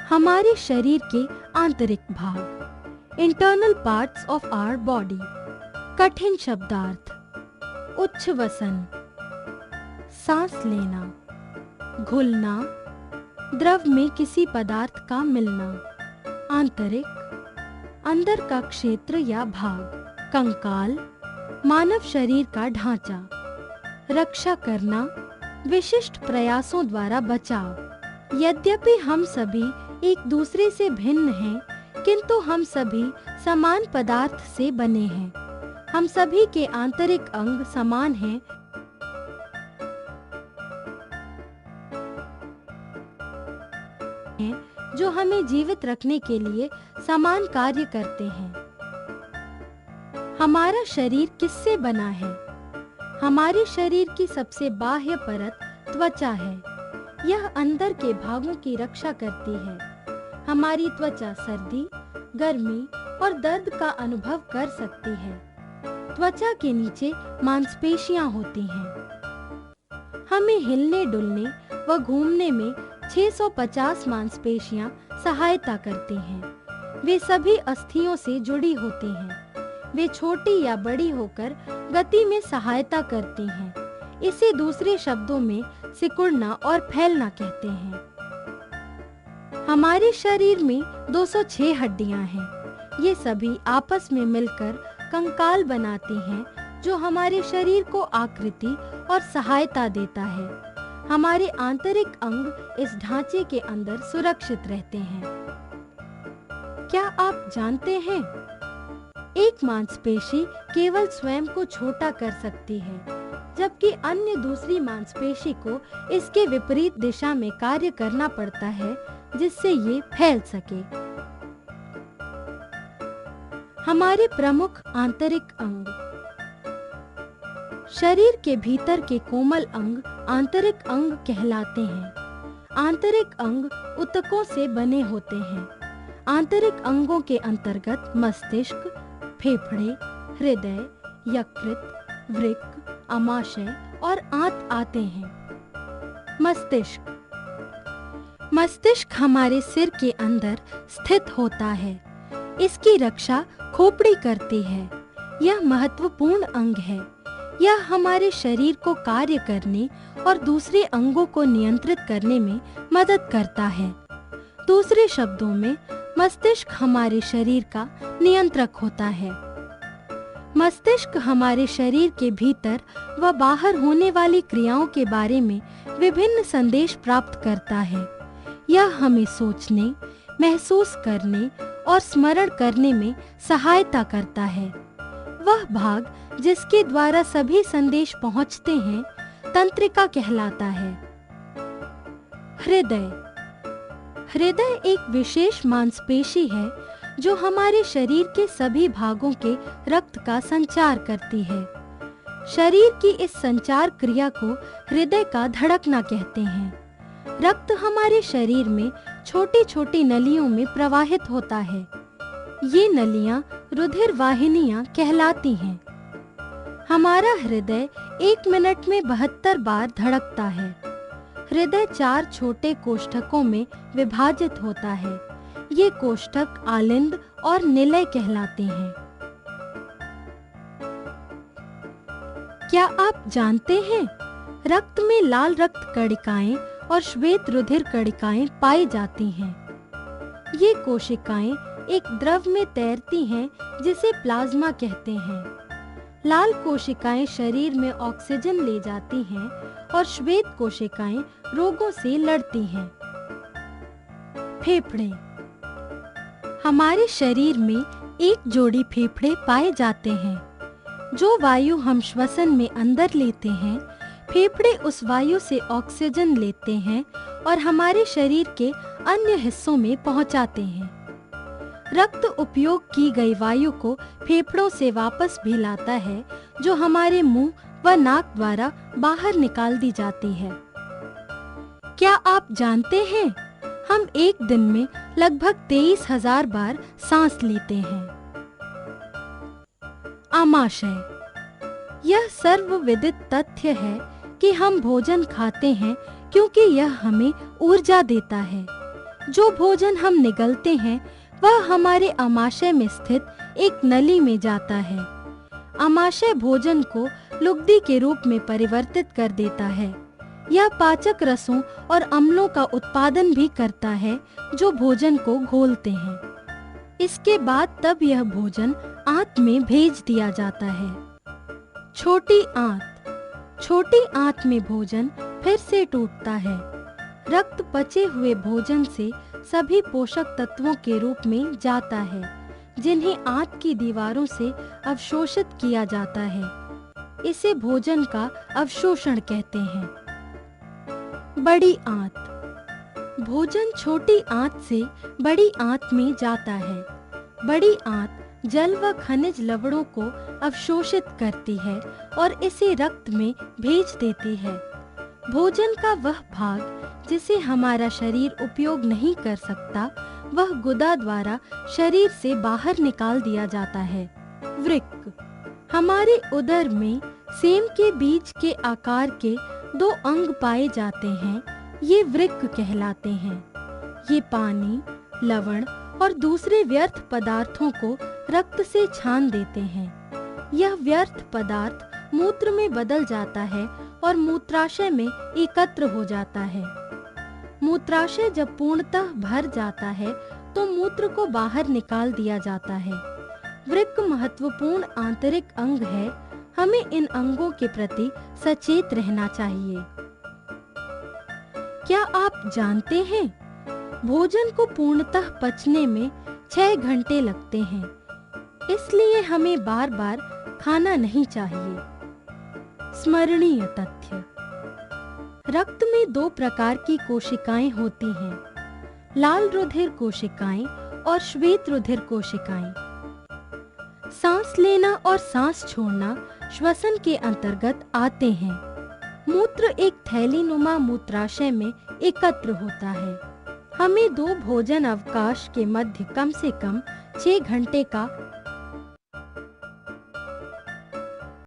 हमारे शरीर के आंतरिक भाग, internal parts of our body. कठिन शब्दार्थ, उच्छ्वसन, सांस लेना, घुलना, द्रव में किसी पदार्थ का मिलना। आंतरिक, अंदर का क्षेत्र या भाग। कंकाल, मानव शरीर का ढांचा। रक्षा करना, विशिष्ट प्रयासों द्वारा बचाव। यद्यपि हम सभी एक दूसरे से भिन्न हैं, किंतु हम सभी समान पदार्थ से बने हैं। हम सभी के आंतरिक अंग समान हैं, जो हमें जीवित रखने के लिए समान कार्य करते हैं। हमारा शरीर किससे बना है? हमारे शरीर की सबसे बाह्य परत त्वचा है। यह अंदर के भागों की रक्षा करती है। हमारी त्वचा सर्दी, गर्मी और दर्द का अनुभव कर सकती है। त्वचा के नीचे मांसपेशियां होती हैं। हमें हिलने डुलने व घूमने में 650 मांसपेशियां सहायता करती हैं। वे सभी अस्थियों से जुड़ी होती हैं। वे छोटी या बड़ी होकर गति में सहायता करती हैं। इसे दूसरे शब्दों में सिकुड़ना और फैलना कहते हैं। हमारे शरीर में 206 हड्डियां हैं। ये सभी आपस में मिलकर कंकाल बनाती हैं, जो हमारे शरीर को आकृति और सहायता देता है। हमारे आंतरिक अंग इस ढांचे के अंदर सुरक्षित रहते हैं। क्या आप जानते हैं, एक मांसपेशी केवल स्वयं को छोटा कर सकती है, जबकि अन्य दूसरी मांसपेशी को इसके विपरीत दिशा में कार्य करना पड़ता है, जिससे ये फैल सके। हमारे प्रमुख आंतरिक अंग। शरीर के भीतर के कोमल अंग आंतरिक अंग कहलाते हैं। आंतरिक अंग ऊतकों से बने होते हैं। आंतरिक अंगों के अंतर्गत मस्तिष्क, फेफड़े, हृदय, यकृत, वृक्क, अमाशय और आंत आते हैं। मस्तिष्क। मस्तिष्क हमारे सिर के अंदर स्थित होता है। इसकी रक्षा खोपड़ी करती है। यह महत्वपूर्ण अंग है। यह हमारे शरीर को कार्य करने और दूसरे अंगों को नियंत्रित करने में मदद करता है। दूसरे शब्दों में, मस्तिष्क हमारे शरीर का नियंत्रक होता है। मस्तिष्क हमारे शरीर के भीतर व बाहर होने वाली क्रियाओं के बारे में विभिन्न संदेश प्राप्त करता है। यह हमें सोचने, महसूस करने और स्मरण करने में सहायता करता है। वह भाग जिसके द्वारा सभी संदेश पहुंचते हैं, तंत्रिका कहलाता है। हृदय। हृदय एक विशेष मांसपेशी है जो हमारे शरीर के सभी भागों के रक्त का संचार करती है। शरीर की इस संचार क्रिया को हृदय का धड़कना कहते हैं। रक्त हमारे शरीर में छोटी छोटी नलियों में प्रवाहित होता है। ये नलियां रुधिर वाहिनियां कहलाती हैं। हमारा हृदय 1 मिनट में 72 बार धड़कता है। हृदय 4 छोटे कोष्ठकों में विभाजित होता है। ये कोष्ठक आलिंद और निलय कहलाते हैं। क्या आप जानते हैं, रक्त में लाल रक्त कणिकाएं और श्वेत रुधिर कणिकाएं पाई जाती हैं। ये कोशिकाएं एक द्रव में तैरती हैं, जिसे प्लाज्मा कहते हैं। लाल कोशिकाएं शरीर में ऑक्सीजन ले जाती हैं और श्वेत कोशिकाएं रोगों से लड़ती हैं। फेफड़े। हमारे शरीर में एक जोड़ी फेफड़े पाए जाते हैं। जो वायु हम श्वसन में अंदर लेते हैं, फेफड़े उस वायु से ऑक्सीजन लेते हैं और हमारे शरीर के अन्य हिस्सों में पहुंचाते हैं। रक्त उपयोग की गई वायु को फेफड़ों से वापस भी लाता है, जो हमारे मुंह व नाक द्वारा बाहर निकाल दी जाती है। क्या आप जानते हैं, हम एक दिन में लगभग 23,000 बार सांस लेते हैं। आमाशय। यह सर्वविदित तथ्य है कि हम भोजन खाते हैं क्योंकि यह हमें ऊर्जा देता है। जो भोजन हम निगलते हैं वह हमारे आमाशय में स्थित एक नली में जाता है। आमाशय भोजन को लुगदी के रूप में परिवर्तित कर देता है। यह पाचक रसों और अम्लों का उत्पादन भी करता है जो भोजन को घोलते हैं। इसके बाद तब यह भोजन आंत में भेज दिया जाता है। छोटी आंत में भोजन फिर से टूटता है। रक्त पचे हुए भोजन से सभी पोषक तत्वों के रूप में जाता है जिन्हें आंत की दीवारों से अवशोषित किया जाता है। इसे भोजन का अवशोषण कहते हैं। बड़ी आंत। भोजन छोटी आंत से बड़ी आंत में जाता है। बड़ी आंत जल व खनिज लवणों को अवशोषित करती है और इसे रक्त में भेज देती है। भोजन का वह भाग जिसे हमारा शरीर उपयोग नहीं कर सकता वह गुदा द्वारा शरीर से बाहर निकाल दिया जाता है। वृक्क। हमारे उदर में सेम के बीज के आकार के 2 अंग पाए जाते हैं। ये वृक्क कहलाते हैं। ये पानी, लवण और दूसरे व्यर्थ पदार्थों को रक्त से छान देते हैं। यह व्यर्थ पदार्थ मूत्र में बदल जाता है और मूत्राशय में एकत्र हो जाता है। मूत्राशय जब पूर्णतः भर जाता है तो मूत्र को बाहर निकाल दिया जाता है। वृक्क महत्वपूर्ण आंतरिक अंग है। हमें इन अंगों के प्रति सचेत रहना चाहिए। क्या आप जानते हैं भोजन को पूर्णतः पचने में 6 घंटे लगते हैं, इसलिए हमें बार-बार खाना नहीं चाहिए। स्मरणीय तथ्य। रक्त में 2 प्रकार की कोशिकाएं होती हैं, लाल रुधिर कोशिकाएं और श्वेत रुधिर कोशिकाएं। सांस लेना और सांस छोड़ना श्वसन के अंतर्गत आते हैं। मूत्र एक थैलीनुमा मूत्राशय में एकत्र होता है। हमें 2 भोजन अवकाश के मध्य कम से कम 6 घंटे का